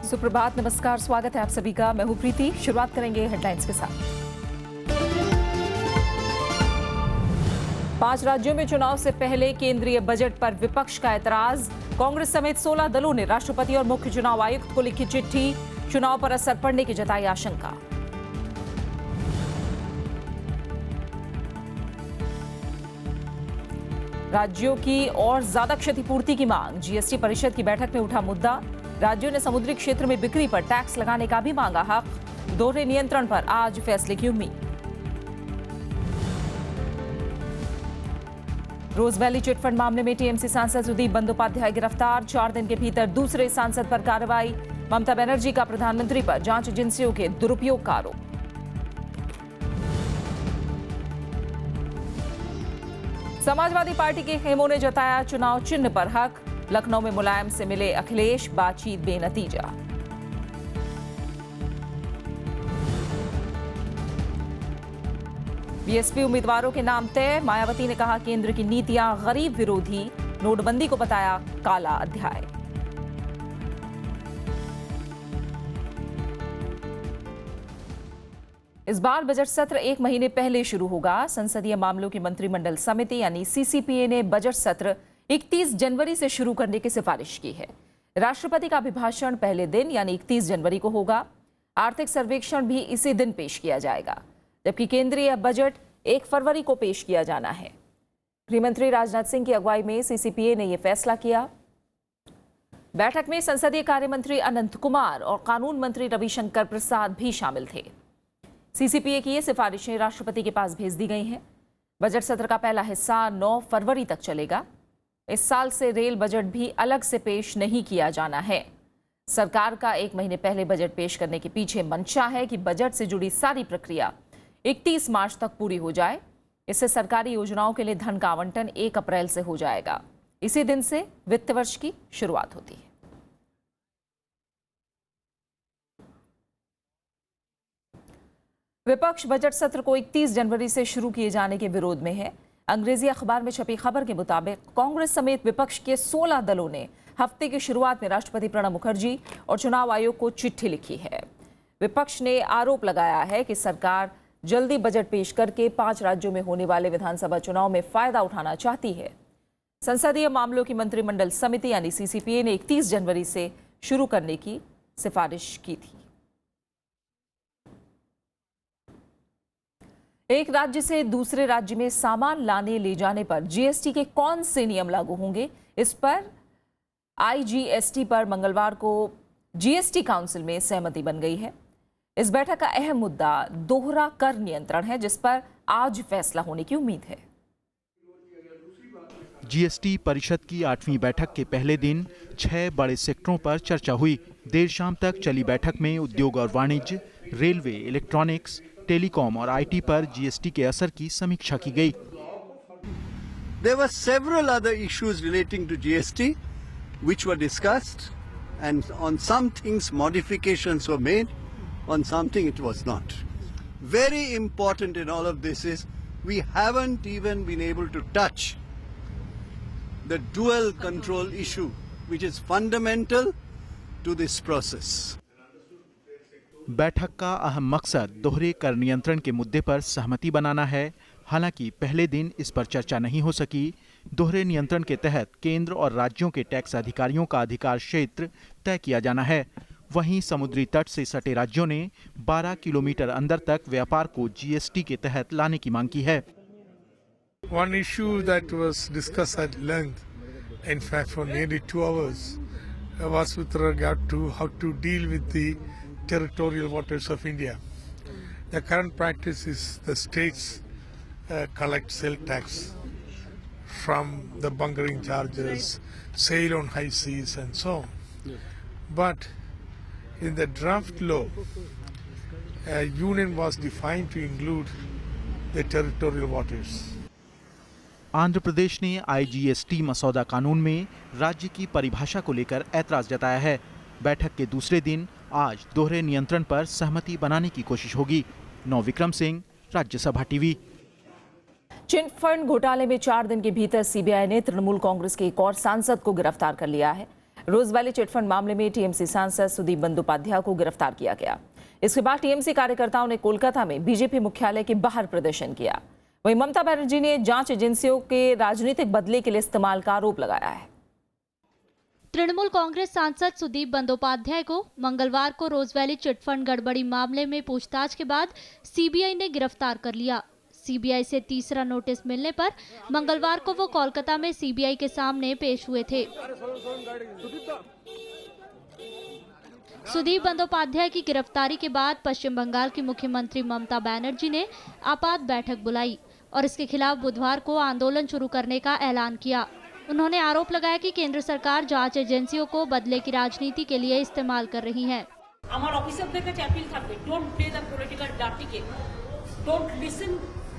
सुप्रभात, नमस्कार, स्वागत है आप सभी का। मैं हूं प्रीति। शुरुआत करेंगे हेडलाइंस के साथ। 5 राज्यों में चुनाव से पहले केंद्रीय बजट पर विपक्ष का ऐतराज। कांग्रेस समेत 16 दलों ने राष्ट्रपति और मुख्य चुनाव आयुक्त को लिखी चिट्ठी। चुनाव पर असर पड़ने की जताई आशंका। राज्यों की और ज्यादा क्षतिपूर्ति की मांग। जीएसटी परिषद की बैठक में उठा मुद्दा। राज्यों ने समुद्री क्षेत्र में बिक्री पर टैक्स लगाने का भी मांगा हक। दोहरे नियंत्रण पर आज फैसले की उम्मीद। रोज वैली चिटफंड मामले में टीएमसी सांसद सुदीप बंदोपाध्याय गिरफ्तार। 4 दिन के भीतर दूसरे सांसद पर कार्रवाई। ममता बनर्जी का प्रधानमंत्री पर जांच एजेंसियों के दुरुपयोग का आरोप। समाजवादी पार्टी के खेमों ने जताया चुनाव चिन्ह पर हक। लखनऊ में मुलायम से मिले अखिलेश, बातचीत बेनतीजा। बीएसपी उम्मीदवारों के नाम तय। मायावती ने कहा केंद्र की नीतियां गरीब विरोधी। नोटबंदी को बताया काला अध्याय। इस बार बजट सत्र 1 महीने पहले शुरू होगा। संसदीय मामलों की मंत्रिमंडल समिति यानी सीसीपीए ने बजट सत्र 31 जनवरी से शुरू करने की सिफारिश की है। राष्ट्रपति का अभिभाषण पहले दिन यानी 31 जनवरी को होगा। आर्थिक सर्वेक्षण भी इसी दिन पेश किया जाएगा, जबकि केंद्रीय बजट 1 फरवरी को पेश किया जाना है। गृहमंत्री राजनाथ सिंह की अगुवाई में सीसीपीए ने यह फैसला किया। बैठक में संसदीय कार्य मंत्री अनंत कुमार और कानून मंत्री रविशंकर प्रसाद भी शामिल थे। सीसीपीए की ये सिफारिशें राष्ट्रपति के पास भेज दी गई हैं। बजट सत्र का पहला हिस्सा 9 फरवरी तक चलेगा। इस साल से रेल बजट भी अलग से पेश नहीं किया जाना है। सरकार का 1 महीने पहले बजट पेश करने के पीछे मंशा है कि बजट से जुड़ी सारी प्रक्रिया 31 मार्च तक पूरी हो जाए। इससे सरकारी योजनाओं के लिए धन का आवंटन 1 अप्रैल से हो जाएगा। इसी दिन से वित्त वर्ष की शुरुआत होती है। विपक्ष बजट सत्र को 31 जनवरी से शुरू किए जाने के विरोध में है। अंग्रेजी अखबार में छपी खबर के मुताबिक कांग्रेस समेत विपक्ष के 16 दलों ने हफ्ते की शुरुआत में राष्ट्रपति प्रणब मुखर्जी और चुनाव आयोग को चिट्ठी लिखी है। विपक्ष ने आरोप लगाया है कि सरकार जल्दी बजट पेश करके 5 राज्यों में होने वाले विधानसभा चुनाव में फायदा उठाना चाहती है। संसदीय मामलों की मंत्रिमंडल समिति यानी सीसीपीए ने 31 जनवरी से शुरू करने की सिफारिश की थी। एक राज्य से दूसरे राज्य में सामान लाने ले जाने पर जीएसटी के कौन से नियम लागू होंगे, इस पर आईजीएसटी पर मंगलवार को जीएसटी काउंसिल में सहमति बन गई है। इस बैठक का अहम मुद्दा दोहरा कर नियंत्रण है, जिस पर आज फैसला होने की उम्मीद है। जीएसटी परिषद की 8वीं बैठक के पहले दिन 6 बड़े सेक्टरों पर चर्चा हुई। देर शाम तक चली बैठक में उद्योग और वाणिज्य, रेलवे, इलेक्ट्रॉनिक्स, टेलीकॉम और आईटी पर जीएसटी के असर की समीक्षा की गई। There were several other issues relating to GST which were discussed, and on some things modifications were made, on something it was not. Very important in all of this is we haven't even been able to touch the dual control issue, which is fundamental to this process. बैठक का अहम मकसद दोहरे कर नियंत्रण के मुद्दे पर सहमति बनाना है। हालांकि पहले दिन इस पर चर्चा नहीं हो सकी। दोहरे नियंत्रण के तहत केंद्र और राज्यों के टैक्स अधिकारियों का अधिकार क्षेत्र तय किया जाना है। वहीं समुद्री तट से सटे राज्यों ने 12 किलोमीटर अंदर तक व्यापार को जीएसटी के तहत लाने की मांग की है। One issue that was discussed at length, in fact for nearly 2 hours, was with regard to how to deal with the territorial waters of India. The current practice is the states collect sale tax from the bunkering charges, sail on high seas and so on. But in the draft law, union was defined to include the territorial waters. Andhra Pradesh ने IGST मसौदा कानून में राज्य की परिभाषा को लेकर ऐतराज जताया है। बैठक के दूसरे दिन आज दोहरे नियंत्रण पर सहमति बनाने की कोशिश होगी। नौ विक्रम सिंह, राज्यसभा टीवी। चिटफंड घोटाले में 4 दिन के भीतर सीबीआई ने तृणमूल कांग्रेस के एक और सांसद को गिरफ्तार कर लिया है। रोज वैली चिटफंड मामले में टीएमसी सांसद सुदीप बंदोपाध्याय को गिरफ्तार किया गया। इसके बाद टीएमसी कार्यकर्ताओं ने कोलकाता में बीजेपी मुख्यालय के बाहर प्रदर्शन किया। वहीं ममता बनर्जी ने जांच एजेंसियों के राजनीतिक बदले के लिए इस्तेमाल का आरोप लगाया है। तृणमूल कांग्रेस सांसद सुदीप बंदोपाध्याय को मंगलवार को रोजवैली चिटफंड गड़बड़ी मामले में पूछताछ के बाद सीबीआई ने गिरफ्तार कर लिया। सीबीआई से तीसरा नोटिस मिलने पर मंगलवार को वो कोलकाता में सीबीआई के सामने पेश हुए थे। सुदीप बंदोपाध्याय की गिरफ्तारी के बाद पश्चिम बंगाल की मुख्यमंत्री ममता बनर्जी ने आपात बैठक बुलाई और इसके खिलाफ बुधवार को आंदोलन शुरू करने का ऐलान किया। उन्होंने आरोप लगाया कि केंद्र सरकार जांच एजेंसियों को बदले की राजनीति के लिए इस्तेमाल कर रही है। আমার অফিসারদের কাছে অ্যাপিল থাকবে, don't play the political dirty game, don't listen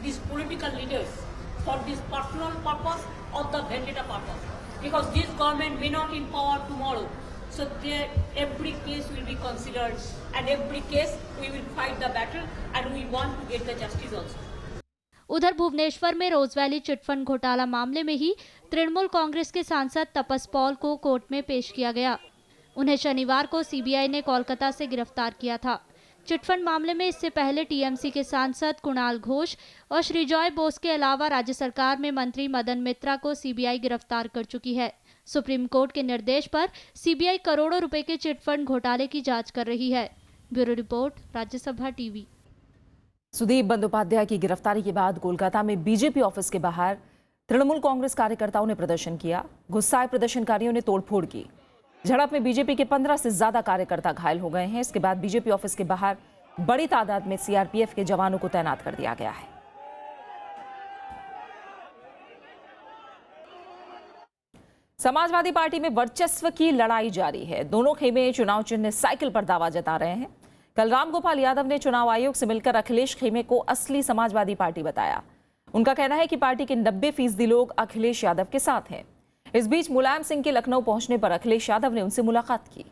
this political leaders for this personal purpose or the vendetta purpose, because this government may not in power tomorrow, so every case will be considered and every case we will fight the battle and we want to get the justice also. उधर भुवनेश्वर में Rose Valley chit fund घोटाला मामले में ही तृणमूल कांग्रेस के सांसद तपस Paul को court में पेश किया गया। उन्हें शनिवार को सीबीआई ने कोलकाता से गिरफ्तार किया था। चिटफंड मामले में इससे पहले टीएमसी के सांसद कुणाल घोष और श्रीजॉय बोस के अलावा राज्य सरकार में मंत्री मदन मित्रा को सीबीआई गिरफ्तार कर चुकी है। सुप्रीम कोर्ट के निर्देश पर सीबीआई करोड़ों रुपए के चिटफंड घोटाले की जांच कर रही है। Bureau report, Rajya Sabha TV. Sudip Bandyopadhyay की गिरफ्तारी के बाद कोलकाता में बीजेपी ऑफिस के बाहर तृणमूल कांग्रेस कार्यकर्ताओं ने प्रदर्शन किया। गुस्साए प्रदर्शनकारियों ने तोड़फोड़ की। झड़प में बीजेपी के 15 से ज्यादा कार्यकर्ता घायल हो गए हैं। इसके बाद बीजेपी ऑफिस के बाहर बड़ी तादाद में सीआरपीएफ के जवानों को तैनात कर दिया गया है। समाजवादी पार्टी में वर्चस्व की लड़ाई जारी है। दोनों खेमे चुनाव चिन्ह साइकिल पर दावा जता रहे हैं। कल रामगोपाल यादव ने चुनाव आयोग से मिलकर अखिलेश खेमे को असली समाजवादी पार्टी बताया। उनका कहना है कि पार्टी के 90% लोग अखिलेश यादव के साथ हैं। इस बीच मुलायम सिंह के लखनऊ पहुंचने पर अखिलेश यादव ने उनसे मुलाकात की।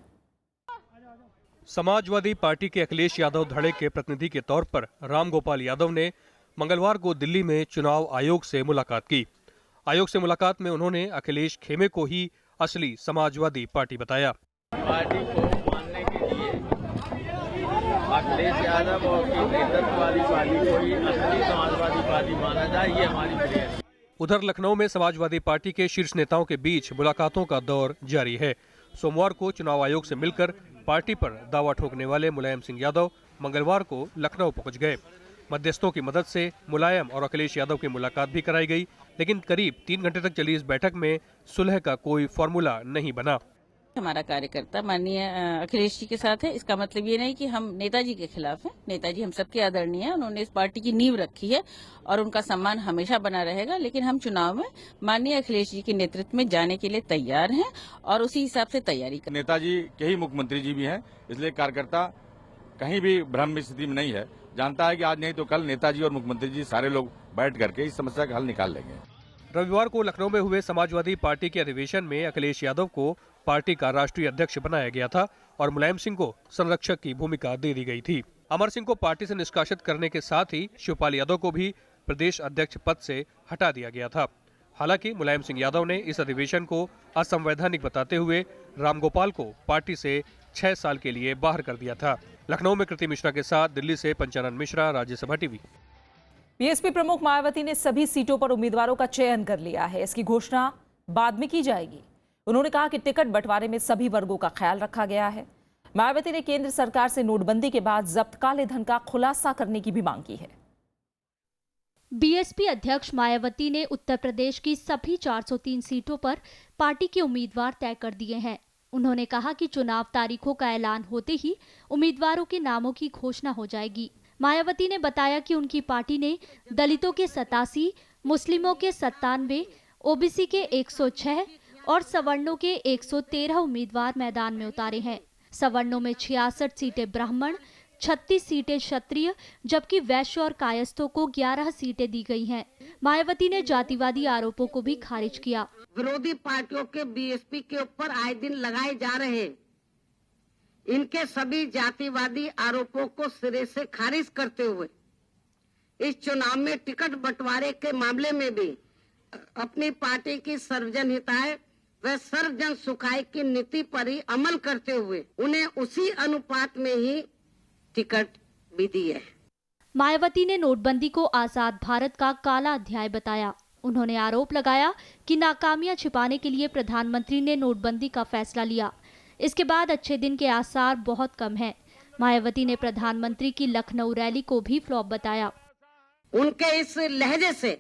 समाजवादी पार्टी के अखिलेश यादव धड़े के प्रतिनिधि के तौर पर रामगोपाल यादव ने मंगलवार को दिल्ली में चुनाव आयोग से मुलाकात की। आयोग से मुलाकात में उन्होंने अखिलेश खेमे को ही असली समाजवादी पार्टी बताया। पार्टी को मानने के लिए अखिलेश यादव और नेतृत्व वाली पार्टी को ही असली समाजवादी पार्टी माना जाए, ये हमारी प्रेयर है। उधर लखनऊ में समाजवादी पार्टी के शीर्ष नेताओं के बीच मुलाकातों का दौर जारी है। सोमवार को चुनाव आयोग से मिलकर पार्टी पर दावा ठोकने वाले मुलायम सिंह यादव मंगलवार को लखनऊ पहुंच गए। मध्यस्थों की मदद से मुलायम और अखिलेश यादव की मुलाकात भी कराई गई, लेकिन करीब 3 घंटे तक चली इस बैठक में सुलह का कोई फॉर्मूला नहीं बना। हमारा कार्यकर्ता माननीय अखिलेश जी के साथ है। इसका मतलब ये नहीं कि हम नेताजी के खिलाफ हैं। नेताजी हम सबके आदरणीय हैं। उन्होंने इस पार्टी की नींव रखी है और उनका सम्मान हमेशा बना रहेगा, लेकिन हम चुनाव में माननीय अखिलेश जी के नेतृत्व में जाने के लिए तैयार हैं और उसी हिसाब से तैयारी कर। नेताजी के ही मुख्यमंत्री जी भी हैं, इसलिए कार्यकर्ता कहीं भी भ्रम में स्थिति में नहीं है। जानता है कि आज नहीं तो कल नेताजी और मुख्यमंत्री जी सारे लोग बैठ करके इस समस्या का हल निकाल लेंगे। रविवार को लखनऊ में हुए समाजवादी पार्टी के अधिवेशन में अखिलेश यादव को पार्टी का राष्ट्रीय अध्यक्ष बनाया गया था और मुलायम सिंह को संरक्षक की भूमिका दे दी गई थी। अमर सिंह को पार्टी से निष्कासित करने के साथ ही शिवपाल यादव को भी प्रदेश अध्यक्ष पद से हटा दिया गया था। हालांकि मुलायम सिंह यादव ने इस अधिवेशन को असंवैधानिक बताते हुए रामगोपाल को पार्टी से 6 साल के लिए बाहर कर दिया था। लखनऊ में कृति मिश्रा के साथ दिल्ली से पंचानन मिश्रा, राज्यसभा टीवी। बीएसपी प्रमुख मायावती ने सभी सीटों पर उम्मीदवारों का चयन कर लिया है। इसकी घोषणा बाद में की जाएगी। उन्होंने कहा कि टिकट बंटवारे में सभी वर्गों का ख्याल रखा गया है। मायावती ने केंद्र सरकार से नोटबंदी के बाद जब्त काले धन का खुलासा करने की भी मांग की है। बीएसपी अध्यक्ष मायावती ने उत्तर प्रदेश की सभी 403 सीटों पर पार्टी के उम्मीदवार तय कर दिए हैं। उन्होंने कहा कि चुनाव तारीखों का ऐलान होते ही उम्मीदवारों के नामों की घोषणा हो जाएगी। मायावती ने बताया कि उनकी पार्टी ने दलितों के 87, मुस्लिमों के 97, ओबीसी के 106 और सवर्णों के 113 उम्मीदवार मैदान में उतारे हैं। सवर्णों में 66 सीटें ब्राह्मण, 36 सीटें क्षत्रिय, जबकि वैश्य और कायस्थों को 11 सीटें दी गई हैं। मायावती ने जातिवादी आरोपों को भी खारिज किया। विरोधी पार्टियों के बीएसपी के ऊपर आए दिन लगाए जा रहे इनके सभी जातिवादी आरोपों को सिरे से खारिज करते हुए इस चुनाव में टिकट बंटवारे के मामले में भी अपनी पार्टी की सर्वजन हिताय व सर्वजन सुखाय की नीति पर ही अमल करते हुए उन्हें उसी अनुपात में ही टिकट भी दी है। मायावती ने नोटबंदी को आजाद भारत का काला अध्याय बताया। उन्होंने आरोप लगाया कि नाकामियां छिपाने के लिए प्रधानमंत्री ने नोटबंदी का फैसला लिया। इसके बाद अच्छे दिन के आसार बहुत कम हैं। मायावती ने प्रधानमंत्री की लखनऊ रैली को भी फ्लॉप बताया। उनके इस लहजे से,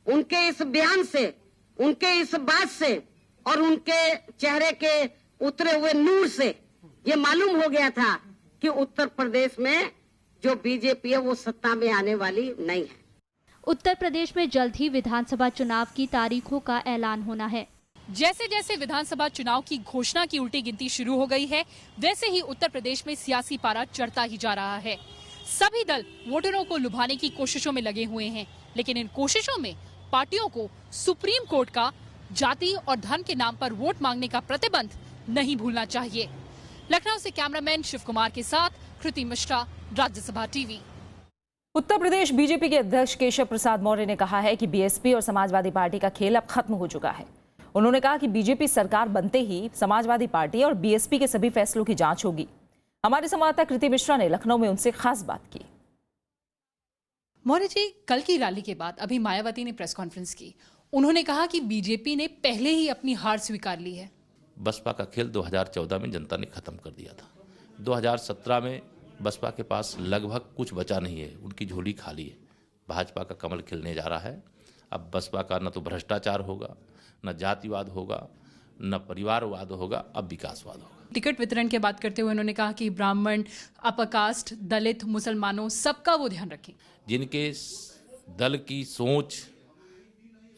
उनके इस बयान से, उनके इस बात से और उनके चेहरे के उतरे हुए नूर से ये मालूम हो गया था कि उत्तर प्रदेश में जो बीजेपी है वो सत्ता में आने वाली नहीं है। उत्तर प्रदेश में जल्द ही विधानसभा चुनाव की तारीखों का ऐलान होना है। जैसे जैसे विधानसभा चुनाव की घोषणा की उल्टी गिनती शुरू हो गई है, वैसे ही उत्तर प्रदेश में सियासी पारा चढ़ता ही जा रहा है। सभी दल वोटरों को लुभाने की कोशिशों में लगे हुए हैं, लेकिन इन कोशिशों में पार्टियों को सुप्रीम कोर्ट का जाति और धर्म के नाम पर वोट मांगने का प्रतिबंध नहीं भूलना चाहिए। लखनऊ से कैमरामैन शिव कुमार के साथ कृति मिश्रा, राज्यसभा टीवी। उत्तर प्रदेश बीजेपी के अध्यक्ष केशव प्रसाद मौर्य ने कहा है कि बीएसपी और समाजवादी पार्टी का खेल अब खत्म हो चुका है। उन्होंने कहा कि बीजेपी सरकार बनते ही समाजवादी पार्टी और बीएसपी के सभी फैसलों की जांच होगी। हमारे संवाददाता कृति मिश्रा ने लखनऊ में उनसे खास बात की। मौर्य जी, कल की रैली के बाद अभी मायावती ने प्रेस कॉन्फ्रेंस की। उन्होंने कहा कि बीजेपी ने पहले ही अपनी हार स्वीकार ली है। बसपा का खेल 2014 में जनता ने खत्म कर दिया था। 2017 में बसपा के पास लगभग कुछ बचा नहीं है, उनकी झोली खाली है। भाजपा का कमल खिलने जा रहा है। अब बसपा का न तो भ्रष्टाचार होगा, न जातिवाद होगा, न परिवारवाद होगा, अब विकासवाद होगा। टिकट वितरण की बात करते हुए उन्होंने कहा कि ब्राह्मण, अपर कास्ट, दलित, मुसलमानों सबका वो ध्यान रखें। जिनके दल की सोच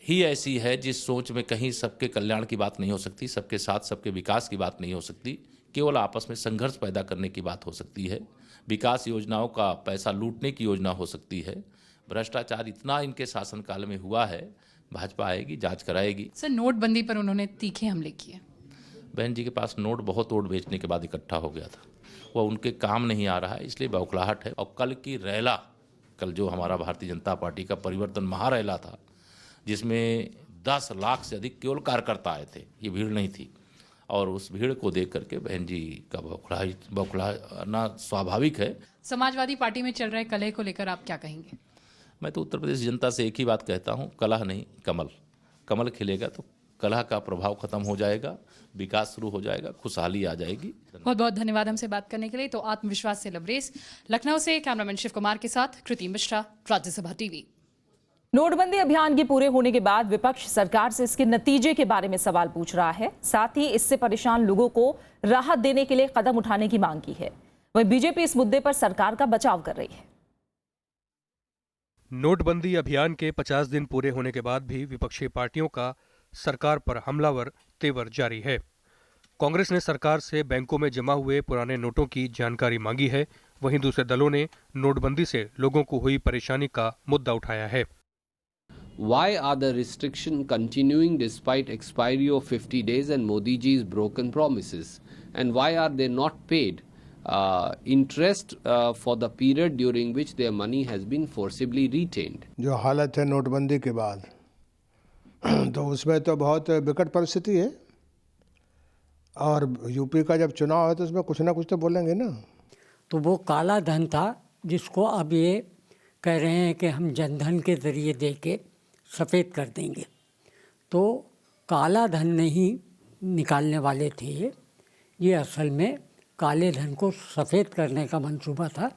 ही ऐसी है, जिस सोच में कहीं सबके कल्याण की बात नहीं हो सकती, सबके साथ सबके विकास की बात नहीं हो सकती, केवल आपस में संघर्ष पैदा करने की बात हो सकती है। विकास योजनाओं का पैसा लूटने की योजना हो सकती है। भ्रष्टाचार इतना इनके शासनकाल में हुआ है, भाजपा आएगी, जांच कराएगी। सर, नोटबंदी पर उन्होंने तीखे हमले किए। बहन जी के पास नोट बहुत वोट बेचने के बाद इकट्ठा हो गया था, वह उनके काम नहीं आ रहा है, इसलिए बौखलाहट है। और कल की रैला, कल जो हमारा भारतीय जनता पार्टी का परिवर्तन महारैला था, जिसमें 10 लाख से अधिक केवल कार्यकर्ता आए थे, ये भीड़ नहीं थी। और उस भीड़ को देख करके बहन जी का बौखलाना स्वाभाविक है। समाजवादी पार्टी में चल रहे कलह को लेकर आप क्या कहेंगे? मैं तो उत्तर प्रदेश जनता से एक ही बात कहता हूँ, कलह नहीं, कमल। कमल खिलेगा तो कलह का प्रभाव खत्म हो जाएगा, विकास शुरू हो जाएगा, खुशहाली आ जाएगी। बहुत बहुत धन्यवाद हमसे बात करने के लिए। तो आत्मविश्वास से लबरेज। लखनऊ से कैमरामैन शिव कुमार के साथ कृति मिश्रा, राज्यसभा टीवी। नोटबंदी अभियान के पूरे होने के बाद विपक्ष सरकार से इसके नतीजे के बारे में सवाल पूछ रहा है। साथ ही इससे परेशान लोगों को राहत देने के लिए कदम उठाने की मांग की है। वहीं बीजेपी इस मुद्दे पर सरकार का बचाव कर रही है। नोटबंदी अभियान के 50 दिन पूरे होने के बाद भी विपक्षी पार्टियों का सरकार पर हमलावर तेवर जारी है। कांग्रेस ने सरकार से बैंकों में जमा हुए पुराने नोटों की जानकारी मांगी है। वहीं दूसरे दलों ने नोटबंदी से लोगों को हुई परेशानी का मुद्दा उठाया है। Why are the restrictions continuing despite expiry of 50 days and Modi ji's broken promises? And why are they not paid interest for the period during which their money has been forcibly retained? जो हालत है नोटबंदी के बाद, तो उसमें तो बहुत विकट परिस्थिति है। और यूपी का जब चुनाव है तो उसमें कुछ ना कुछ तो बोलेंगे ना। तो वो काला धन था जिसको अब ये कह रहे हैं कि हम जनधन के जरिए दे के सफ़ेद कर देंगे। तो काला धन नहीं निकालने वाले थे ये असल में काले धन को सफ़ेद करने का मंसूबा था।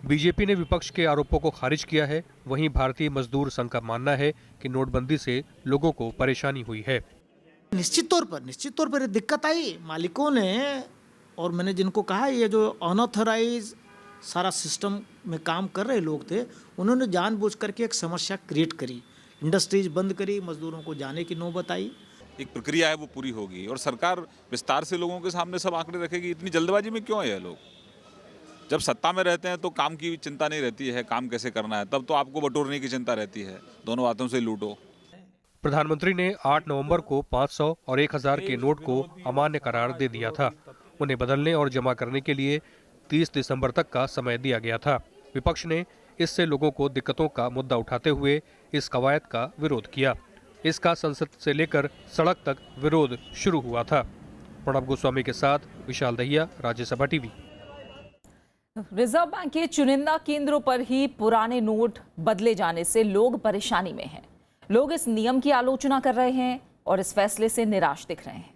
बीजेपी ने विपक्ष के आरोपों को खारिज किया है। वहीं भारतीय मजदूर संघ का मानना है कि नोटबंदी से लोगों को परेशानी हुई है। निश्चित तौर पर दिक्कत आई मालिकों ने, और मैंने जिनको कहा ये जो अनऑथराइज सारा सिस्टम में काम कर रहे लोग थे, उन्होंने जानबूझ करके एक समस्या क्रिएट करी, इंडस्ट्रीज बंद करी, मजदूरों को जाने की नौबत आई। एक प्रक्रिया है वो पूरी होगी और सरकार विस्तार से लोगों के सामने सब आंकड़े रखेगी। इतनी जल्दबाजी में क्यों है ये लोग? जब सत्ता में रहते हैं तो काम की चिंता नहीं रहती है, काम कैसे करना है, तब तो आपको बटोरने की चिंता रहती है, दोनों हाथों से लूटो। प्रधानमंत्री ने 8 नवंबर को 500 और 1000 के नोट को अमान्य करार दे दिया था। उन्हें बदलने और जमा करने के लिए 30 दिसंबर तक का समय दिया गया था। विपक्ष ने इससे लोगों को दिक्कतों का मुद्दा उठाते हुए इस कवायद का विरोध किया। इसका संसद से लेकर सड़क तक विरोध शुरू हुआ था। प्रणब गोस्वामी के साथ Vishal Dahiya, Rajya Sabha TV. Reserve bank के चुनिंदा केंद्रों पर ही पुराने नोट बदले जाने से लोग परेशानी में हैं। लोग इस नियम की आलोचना कर रहे हैं और इस फैसले से निराश दिख रहे हैं।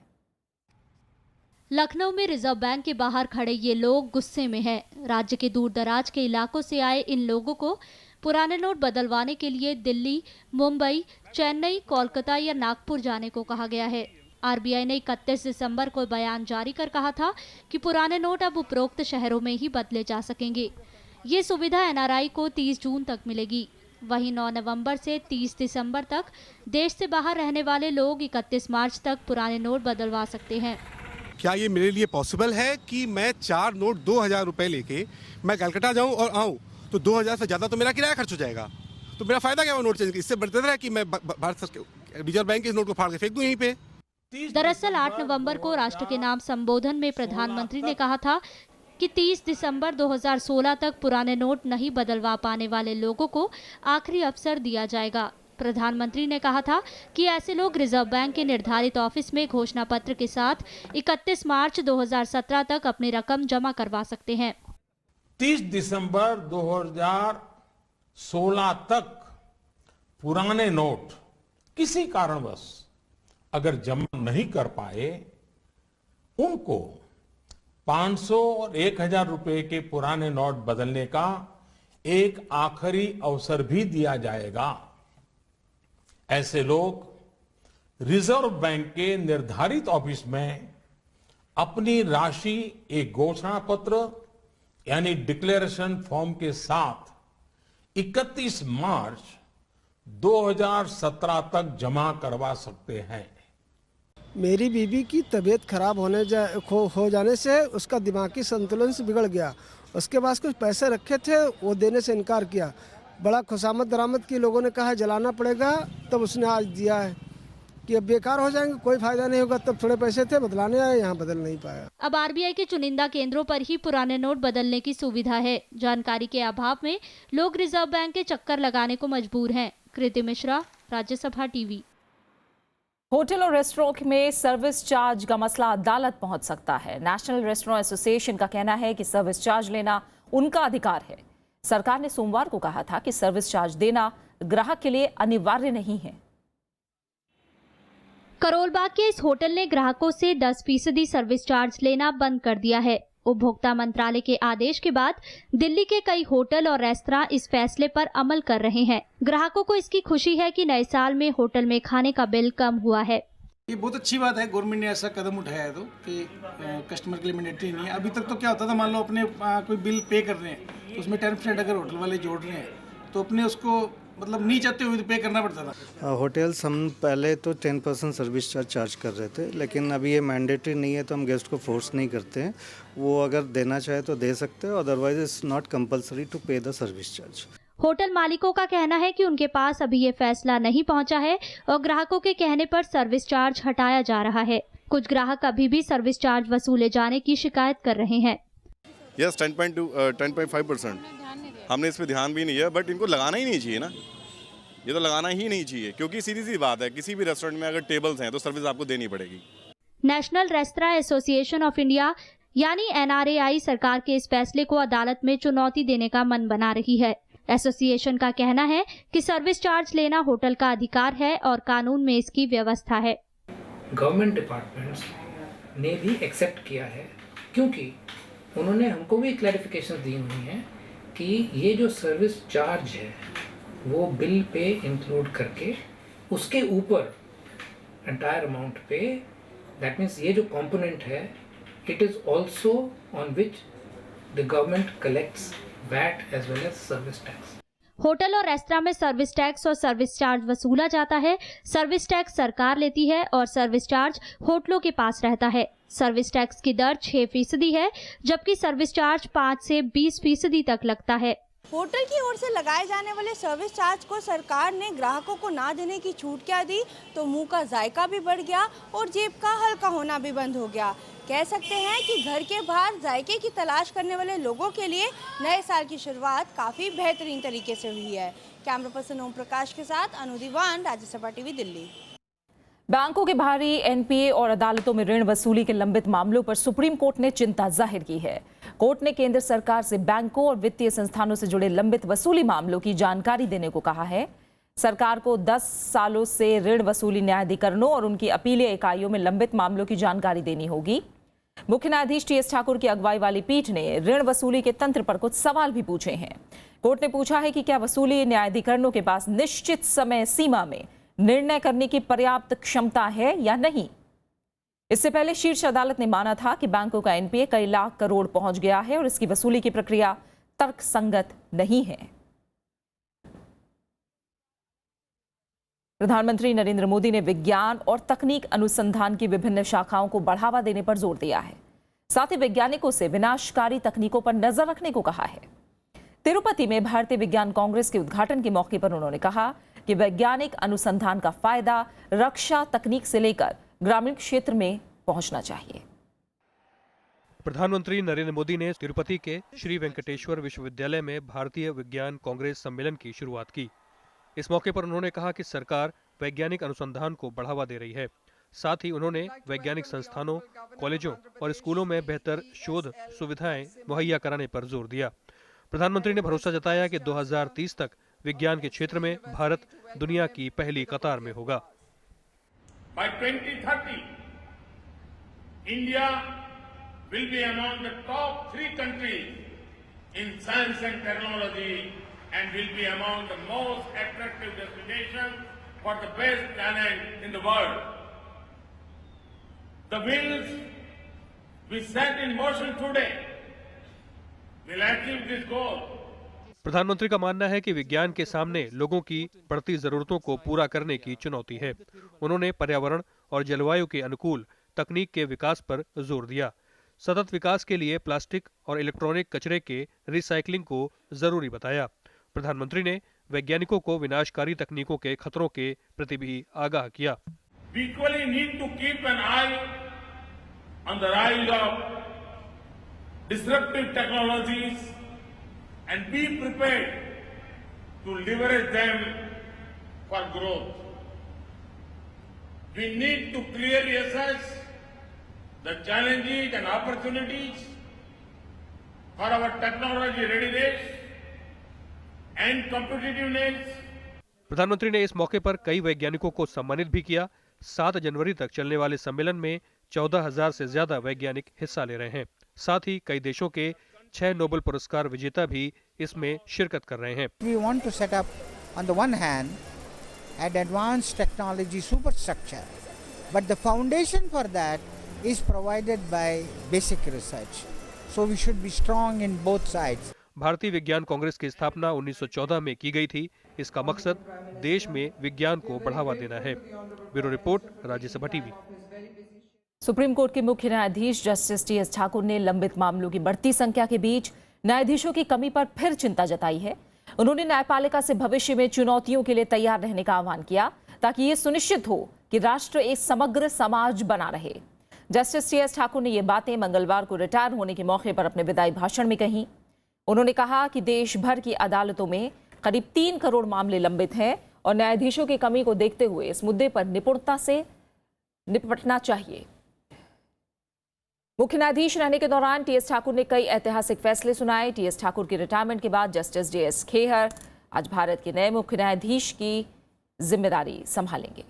लखनऊ में रिजर्व बैंक के बाहर खड़े ये लोग गुस्से में हैं। राज्य के दूर दराज के इलाकों से आए इन लोगों को पुराने नोट बदलवाने के लिए दिल्ली, मुंबई, चेन्नई, कोलकाता या नागपुर जाने को कहा गया है। आरबीआई ने 31 दिसंबर को बयान जारी कर कहा था कि पुराने नोट अब उपरोक्त शहरों में ही बदले जा सकेंगे। ये सुविधा एनआरआई को 30 जून तक मिलेगी। वहीं 9 नवंबर से 30 दिसंबर तक देश से बाहर रहने वाले लोग 31 मार्च तक पुराने नोट बदलवा सकते हैं। क्या ये मेरे लिए पॉसिबल है कि मैं 4 नोट 2000 रुपए लेके मैं कलकत्ता जाऊं और आऊं तो 2000 से ज़्यादा तो मेरा किराया खर्च हो जाएगा। तो मेरा फायदा क्या वो नोट चेंज? इससे बेहतर है कि मैं भारत रिजर्व बैंक के इस नोट को फाड़ के फेंक दूं यहीं पे। दरअसल 8 नवंबर को राष्ट्र के नाम संबोधन में प्रधानमंत्री ने कहा था कि 30 दिसंबर 2016 तक पुराने नोट नहीं बदलवा पाने वाले लोगों को आखिरी अवसर दिया जाएगा। प्रधानमंत्री ने कहा था कि ऐसे लोग रिजर्व बैंक के निर्धारित ऑफिस में घोषणा पत्र के साथ 31 मार्च 2017 तक अपनी रकम जमा करवा सकते हैं। 30 दिसंबर 2016 तक पुराने नोट किसी कारणवश अगर जमा नहीं कर पाए, उनको 500 और 1000 रुपए के पुराने नोट बदलने का एक आखिरी अवसर भी दिया जाएगा। ऐसे लोग रिजर्व बैंक के निर्धारित ऑफिस में अपनी राशि एक घोषणा पत्र यानी डिक्लेरेशन फॉर्म के साथ 31 मार्च 2017 तक जमा करवा सकते हैं। मेरी बीबी की तबीयत खराब हो जाने से उसका दिमागी संतुलन से बिगड़ गया। उसके पास कुछ पैसे रखे थे, वो देने से इनकार किया। बड़ा खुशामद दरामद की लोगों ने कहा जलाना पड़ेगा, तब उसने आज दिया है कि अब बेकार हो जाएंगे, कोई फायदा नहीं होगा। तब थोड़े पैसे थे, बदलाने आए, यहाँ बदल नहीं पाया। अब आरबीआई के चुनिंदा केंद्रों पर ही पुराने नोट बदलने की सुविधा है। जानकारी के अभाव में लोग रिजर्व बैंक के चक्कर लगाने को मजबूर हैं। कृति मिश्रा, राज्यसभा टीवी। होटल और रेस्टोरेंट में सर्विस चार्ज का मसला अदालत पहुंच सकता है। नेशनल रेस्टोरेंट एसोसिएशन का कहना है कि सर्विस चार्ज लेना उनका अधिकार है। सरकार ने सोमवार को कहा था कि सर्विस चार्ज देना ग्राहक के लिए अनिवार्य नहीं है। करोलबाग के इस होटल ने ग्राहकों से 10% सर्विस चार्ज लेना बंद कर दिया है। उपभोक्ता मंत्रालय के आदेश के बाद दिल्ली के कई होटल और रेस्तरां इस फैसले पर अमल कर रहे हैं। ग्राहकों को इसकी खुशी है कि नए साल में होटल में खाने का बिल कम हुआ है। ये बहुत अच्छी बात है, गवर्नमेंट ने ऐसा कदम उठाया है तो कि कस्टमर के लिए मैंडेटरी नहीं है। अभी तक तो क्या होता था, मान लो अपने कोई बिल पे कर रहे हैं तो उसमें 10% अगर होटल वाले जोड़ रहे हैं तो अपने उसको मतलब नहीं चाहते हुए पे करना पड़ता था। होटल्स हम पहले तो 10% सर्विस चार्ज कर रहे थे, लेकिन अभी ये मैंडेटरी नहीं है तो हम गेस्ट को फोर्स नहीं करते हैं। वो अगर देना चाहे तो दे सकते हैं, otherwise it's not compulsory to pay the service charge. Hotel मालिकों का कहना है कि उनके पास अभी ये फैसला नहीं पहुंचा है और ग्राहकों के कहने पर सर्विस चार्ज हटाया जा रहा है। कुछ ग्राहक अभी भी सर्विस चार्ज वसूले जाने की शिकायत कर रहे हैं। यस, 10.5% हमने इस पे ध्यान भी नहीं है, बट इनको लगाना ही नहीं चाहिए ना, ये तो लगाना ही नहीं चाहिए, क्योंकि सीधी सी बात है, किसी भी रेस्टोरेंट में अगर टेबल्स हैं तो सर्विस आपको देनी पड़ेगी। National restaurant association of India यानी एनआरएआई सरकार के इस फैसले को अदालत में चुनौती देने का मन बना रही है। एसोसिएशन का कहना है कि सर्विस चार्ज लेना होटल का अधिकार है और कानून में इसकी व्यवस्था है। गवर्नमेंट डिपार्टमेंट्स ने भी एक्सेप्ट किया है, क्योंकि उन्होंने हमको भी क्लैरिफिकेशन दी हुई हैं कि ये जो सर्विस चार्ज है वो बिल पे इंक्लूड करके उसके ऊपर entire amount pay, that means ये जो कंपोनेंट है it is also on which the government collects VAT as well as service tax. Hotel और रेस्तरां में सर्विस टैक्स और सर्विस चार्ज वसूला जाता है। सर्विस टैक्स सरकार लेती है और सर्विस चार्ज होटलों के पास रहता है। सर्विस टैक्स की दर 6% है, जबकि सर्विस चार्ज 5 से 20% तक लगता है। होटल की ओर से लगाए जाने वाले सर्विस चार्ज को सरकार ने ग्राहकों को ना देने की छूट क्या दी, तो मुंह का जायका भी बढ़ गया और जेब का हल्का होना भी बंद हो गया। कह सकते हैं कि घर के बाहर जायके की तलाश करने वाले लोगों के लिए नए साल की शुरुआत काफ़ी बेहतरीन तरीके से हुई है। कैमरा पर्सन ओम प्रकाश के साथ अनु दीवान, राज्यसभा टीवी, दिल्ली। बैंकों के भारी एनपीए और अदालतों में ऋण वसूली के लंबित मामलों पर सुप्रीम कोर्ट ने चिंता जाहिर की है। कोर्ट ने केंद्र सरकार से बैंकों और वित्तीय संस्थानों से जुड़े लंबित वसूली मामलों की जानकारी देने को कहा है। सरकार को 10 सालों से ऋण वसूली न्यायाधिकरणों और उनकी अपीलीय इकाइयों में लंबित मामलों की जानकारी देनी होगी। मुख्य न्यायाधीश टीएस ठाकुर की अगुवाई वाली पीठ ने ऋण वसूली के तंत्र पर कुछ सवाल भी पूछे हैं। कोर्ट ने पूछा है कि क्या वसूली न्यायाधिकरणों के पास निश्चित समय सीमा में निर्णय करने की पर्याप्त क्षमता है या नहीं। इससे पहले शीर्ष अदालत ने माना था कि बैंकों का एनपीए कई लाख करोड़ पहुंच गया है और इसकी वसूली की प्रक्रिया तर्कसंगत नहीं है। प्रधानमंत्री नरेंद्र मोदी ने विज्ञान और तकनीक अनुसंधान की विभिन्न शाखाओं को बढ़ावा देने पर जोर दिया है। साथ ही वैज्ञानिकों से विनाशकारी तकनीकों पर नजर रखने को कहा है। तिरुपति में भारतीय विज्ञान कांग्रेस के उद्घाटन के मौके पर उन्होंने कहा कि वैज्ञानिक अनुसंधान का फायदा रक्षा तकनीक से लेकर ग्रामीण क्षेत्र में पहुंचना चाहिए। प्रधानमंत्री नरेंद्र मोदी ने तिरुपति के श्री वेंकटेश्वर विश्वविद्यालय में भारतीय विज्ञान कांग्रेस सम्मेलन की शुरुआत की। इस मौके पर उन्होंने कहा कि सरकार वैज्ञानिक अनुसंधान को बढ़ावा दे रही है। साथ ही उन्होंने वैज्ञानिक संस्थानों, कॉलेजों और स्कूलों में बेहतर शोध सुविधाएं मुहैया कराने पर जोर दिया। प्रधानमंत्री ने भरोसा जताया कि 2030 तक विज्ञान के क्षेत्र में भारत दुनिया की पहली कतार में होगा। By 2030, India will be among the top 3 countries in science and technology and will be among the most attractive destinations for the best talent in the world. The wheels we set in motion today will achieve this goal. प्रधानमंत्री का मानना है कि विज्ञान के सामने लोगों की बढ़ती जरूरतों को पूरा करने की चुनौती है। उन्होंने पर्यावरण और जलवायु के अनुकूल तकनीक के विकास पर जोर दिया। सतत विकास के लिए प्लास्टिक और इलेक्ट्रॉनिक कचरे के रिसाइकलिंग को जरूरी बताया। प्रधानमंत्री ने वैज्ञानिकों को विनाशकारी तकनीकों के खतरों के प्रति भी आगाह किया। We equally need to keep an eye on the rise of disruptive technologies and be prepared to leverage them for growth. We need to clearly assess the challenges and opportunities for our technology readiness and competitiveness. प्रधानमंत्री ने इस मौके पर कई वैज्ञानिकों को सम्मानित भी किया। 7 जनवरी तक चलने वाले सम्मेलन में 14,000 से ज्यादा वैज्ञानिक हिस्सा ले रहे हैं। साथ ही कई देशों के 6 नोबेल पुरस्कार विजेता भी इसमें शिरकत कर रहे हैं। We want to set up on the one hand an advanced technology superstructure, but the foundation for that is provided by basic research. So we should be strong in both sides. भारतीय विज्ञान कांग्रेस की स्थापना 1914 में की गई थी। इसका मकसद देश में विज्ञान को बढ़ावा देना है। Bureau report, Rajya Sabha TV. Supreme court के मुख्य न्यायाधीश जस्टिस टीएस ठाकुर ने लंबित मामलों की बढ़ती संख्या के बीच न्यायाधीशों की कमी पर फिर चिंता जताई है। उन्होंने न्यायपालिका से भविष्य में चुनौतियों के लिए तैयार रहने का आह्वान किया ताकि ये सुनिश्चित हो कि राष्ट्र एक समग्र समाज बना रहे। जस्टिस टीएस ठाकुर ने ये बातें मंगलवार को रिटायर होने के मौके पर अपने विदाई भाषण में कही। उन्होंने कहा कि देश भर की अदालतों में करीब 3 करोड़ मामले लंबित हैं और न्यायाधीशों की कमी को देखते हुए इस मुद्दे पर निपुणता से निपटना चाहिए। मुख्य न्यायाधीश रहने के दौरान टीएस ठाकुर ने कई ऐतिहासिक फैसले सुनाए। टीएस ठाकुर की रिटायरमेंट के बाद जस्टिस जेएस खेहर आज भारत के नए मुख्य न्यायाधीश की जिम्मेदारी संभालेंगे।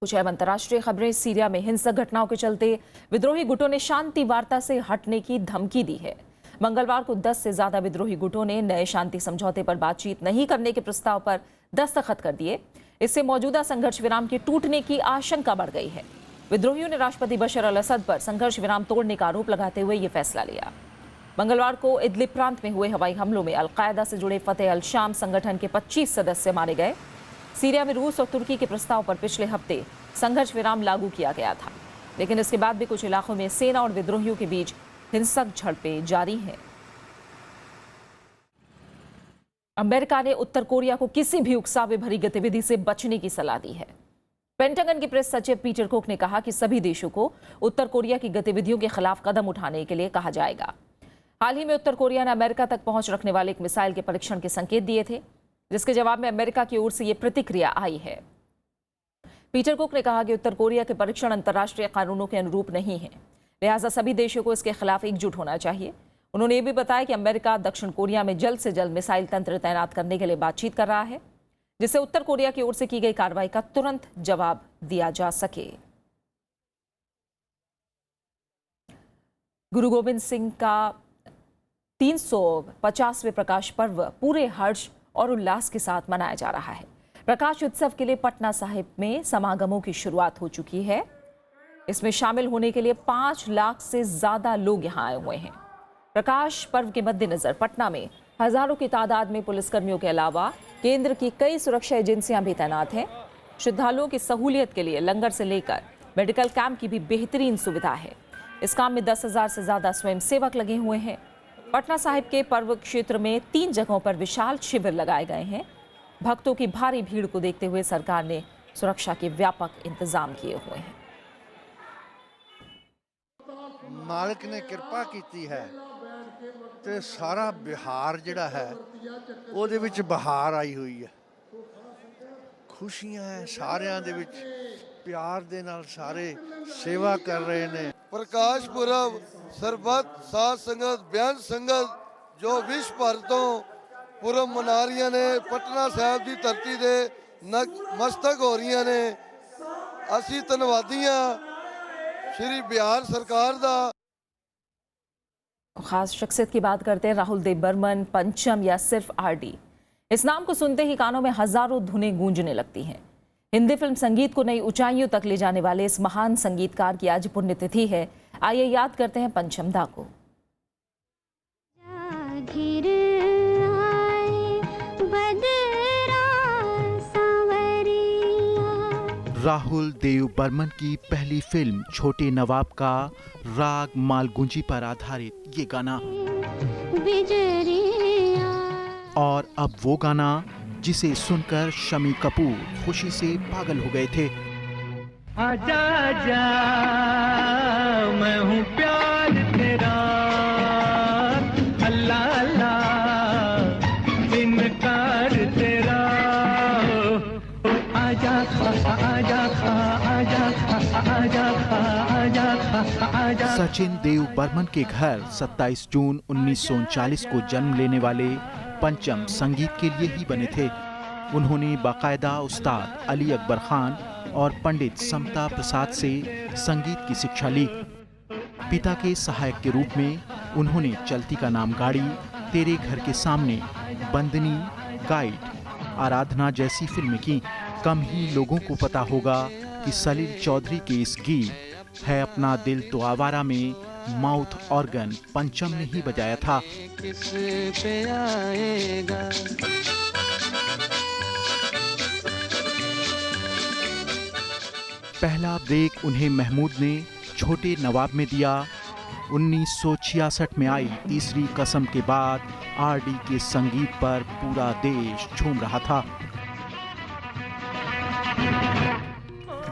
कुछ अहम अंतर्राष्ट्रीय खबरें। सीरिया में हिंसक घटनाओं के चलते विद्रोही गुटों ने शांति वार्ता से हटने की धमकी दी है। मंगलवार को 10 से ज्यादा विद्रोही गुटों ने नए शांति समझौते पर बातचीत नहीं करने के प्रस्ताव पर दस्तखत कर दिए। इससे मौजूदा संघर्ष विराम के टूटने की आशंका बढ़ गई है। विद्रोहियों ने राष्ट्रपति बशर अल असद पर संघर्ष विराम तोड़ने का आरोप लगाते हुए ये फैसला लिया। मंगलवार को इदलिब प्रांत में हुए हवाई हमलों में अलकायदा से जुड़े फतेह अल शाम संगठन के 25 सदस्य मारे गए। सीरिया में रूस और तुर्की के प्रस्ताव पर पिछले हफ्ते संघर्ष विराम लागू किया गया था, लेकिन इसके बाद भी कुछ इलाकों में सेना और विद्रोहियों के बीच हिंसक झड़पें जारी हैं। अमेरिका ने उत्तर कोरिया को किसी भी उकसावे भरी गतिविधि से बचने की सलाह दी है। पेंटागन के प्रेस सचिव पीटर कुक ने कहा कि सभी देशों को उत्तर कोरिया की गतिविधियों के खिलाफ कदम उठाने के लिए कहा जाएगा। हाल ही में उत्तर कोरिया ने अमेरिका तक पहुंच रखने वाले एक मिसाइल के परीक्षण के संकेत दिए थे, जिसके जवाब में अमेरिका की ओर से ये प्रतिक्रिया आई है। पीटर कुक ने कहा कि उत्तर कोरिया के परीक्षण अंतर्राष्ट्रीय कानूनों के अनुरूप नहीं है, लिहाजा सभी देशों को इसके खिलाफ एकजुट होना चाहिए। उन्होंने ये भी बताया कि अमेरिका दक्षिण कोरिया में जल्द से जल्द मिसाइल तंत्र तैनात करने के लिए बातचीत कर रहा है, जिससे उत्तर कोरिया की ओर से की गई कार्रवाई का तुरंत जवाब दिया जा सके। गुरु गोविंद सिंह का 350वें प्रकाश पर्व पूरे हर्ष और उल्लास के साथ मनाया जा रहा है। प्रकाश उत्सव के लिए पटना साहिब में समागमों की शुरुआत हो चुकी है। इसमें शामिल होने के लिए 5 लाख से ज्यादा लोग यहां आए हुए हैं। प्रकाश पर्व के मद्देनजर पटना में हजारों की तादाद में पुलिसकर्मियों के अलावा केंद्र की कई सुरक्षा एजेंसियां भी तैनात हैं। श्रद्धालुओं की सहूलियत के लिए लंगर से लेकर मेडिकल कैंप की भी बेहतरीन सुविधा है। इस काम में 10,000 से ज्यादा स्वयंसेवक लगे हुए हैं। पटना साहिब के पर्व क्षेत्र में 3 जगहों पर विशाल शिविर लगाए गए हैं। भक्तों की भारी भीड़ को देखते हुए सरकार ने सुरक्षा के व्यापक इंतजाम किए हुए हैं। मालिक ने कृपा की है ਤੇ ਸਾਰਾ ਬਿਹਾਰ ਜਿਹੜਾ ਹੈ ਉਹਦੇ ਵਿੱਚ ਬਹਾਰ ਆਈ ਹੋਈ ਹੈ। ਖੁਸ਼ੀਆਂ ਹੈ ਸਾਰਿਆਂ ਦੇ ਵਿੱਚ, ਪਿਆਰ ਦੇ ਨਾਲ ਸਾਰੇ ਸੇਵਾ ਕਰ ਰਹੇ ਨੇ। ਪ੍ਰਕਾਸ਼ ਪੁਰਬ ਸਰਬੱਤ ਸਾਧ ਸੰਗਤ ਬਿਆਨ ਸੰਗਤ ਜੋ ਵਿਸ਼ਵ ਭਰ ਤੋਂ ਪੁਰਬ ਮਨਾ ਰਹੀਆਂ ਨੇ, ਪਟਨਾ ਸਾਹਿਬ ਦੀ ਧਰਤੀ ਦੇ ਮਸਤਕ ਹੋ ਰਹੀਆਂ ਨੇ। ਅਸੀਂ ਧੰਨਵਾਦੀ ਹਾਂ श्री बिहार सरकार दा। खास शख्सियत की बात करते हैं राहुल देव बर्मन, पंचम या सिर्फ आरडी। इस नाम को सुनते ही कानों में हजारों धुनें गूंजने लगती हैं। हिंदी फिल्म संगीत को नई ऊंचाइयों तक ले जाने वाले इस महान संगीतकार की आज पुण्यतिथि है। आइए याद करते हैं पंचम दा को। राहुल देव बर्मन की पहली फिल्म छोटे नवाब का राग मालगुंजी पर आधारित ये गाना, और अब वो गाना जिसे सुनकर शम्मी कपूर खुशी से पागल हो गए थे। आजा आजा मैं हूँ प्यार तेरा, अल्लाह अल्लाह इनकार तेरा, आजा आजा आजा आजा आजा। सचिन देव बर्मन के घर 27 जून 1939 को जन्म लेने वाले पंचम संगीत के लिए ही बने थे। उन्होंने बाकायदा उस्ताद अली अकबर खान और पंडित समता प्रसाद से संगीत की शिक्षा ली। पिता के सहायक के रूप में उन्होंने चलती का नाम गाड़ी, तेरे घर के सामने, बंदनी, गाइड, आराधना जैसी फिल्में की। कम ही लोगों को पता होगा कि सलील चौधरी के इस गीत है अपना दिल तो आवारा में माउथ ऑर्गन पंचम ने ही बजाया था। किस पे आएगा पहला ब्रेक उन्हें महमूद ने छोटे नवाब में दिया। 1966 में आई तीसरी कसम के बाद आरडी के संगीत पर पूरा देश झूम रहा था।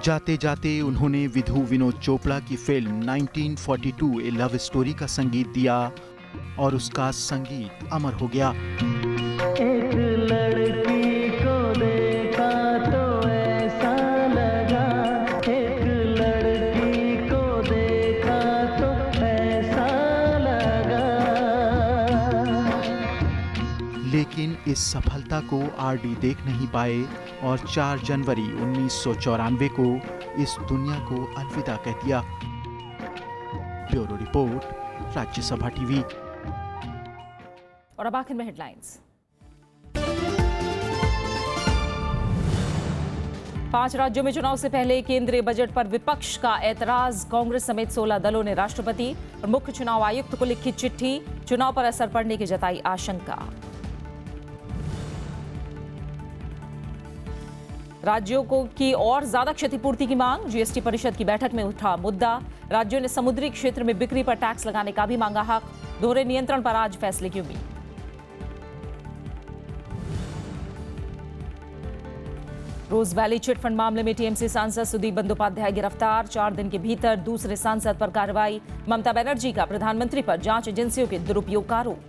जाते जाते उन्होंने विधु विनोद चोपड़ा की फिल्म 1942 ए लव स्टोरी का संगीत दिया और उसका संगीत अमर हो गया। एक लड़की को देखा तो ऐसा लगा, एक लड़की को देखा तो ऐसा लगा। लेकिन इस सफलता को आरडी देख नहीं पाए और 4 जनवरी 1994 को इस दुनिया को अलविदा कह दिया। Bureau report, Rajya Sabha TV. और अब आखिर में हेडलाइंस। 5 राज्यों में चुनाव से पहले केंद्रीय बजट पर विपक्ष का ऐतराज। कांग्रेस समेत 16 दलों ने राष्ट्रपति और मुख्य चुनाव आयुक्त को लिखी चिट्ठी, चुनाव पर असर पड़ने की जताई आशंका। राज्यों को की और ज्यादा क्षतिपूर्ति की मांग, जीएसटी परिषद की बैठक में उठा मुद्दा। राज्यों ने समुद्री क्षेत्र में बिक्री पर टैक्स लगाने का भी मांगा हक। दोहरे नियंत्रण पर आज फैसले की उम्मीद। रोज वैली चिटफंड मामले में टीएमसी सांसद सुदीप बंदोपाध्याय गिरफ्तार। 4 दिन के भीतर दूसरे सांसद पर कार्रवाई। ममता बनर्जी का प्रधानमंत्री पर जांच एजेंसियों के दुरुपयोग का आरोप।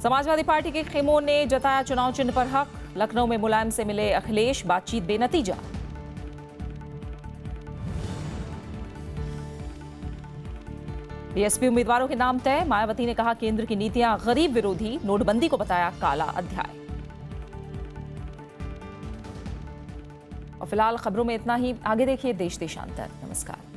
समाजवादी पार्टी के खेमों ने जताया चुनाव चिन्ह पर हक। लखनऊ में मुलायम से मिले अखिलेश, बातचीत बेनतीजा। बीएसपी उम्मीदवारों के नाम तय। मायावती ने कहा केंद्र की नीतियां गरीब विरोधी, नोटबंदी को बताया काला अध्याय। और फिलहाल खबरों में इतना ही। आगे देखिए देश देशांतर। नमस्कार।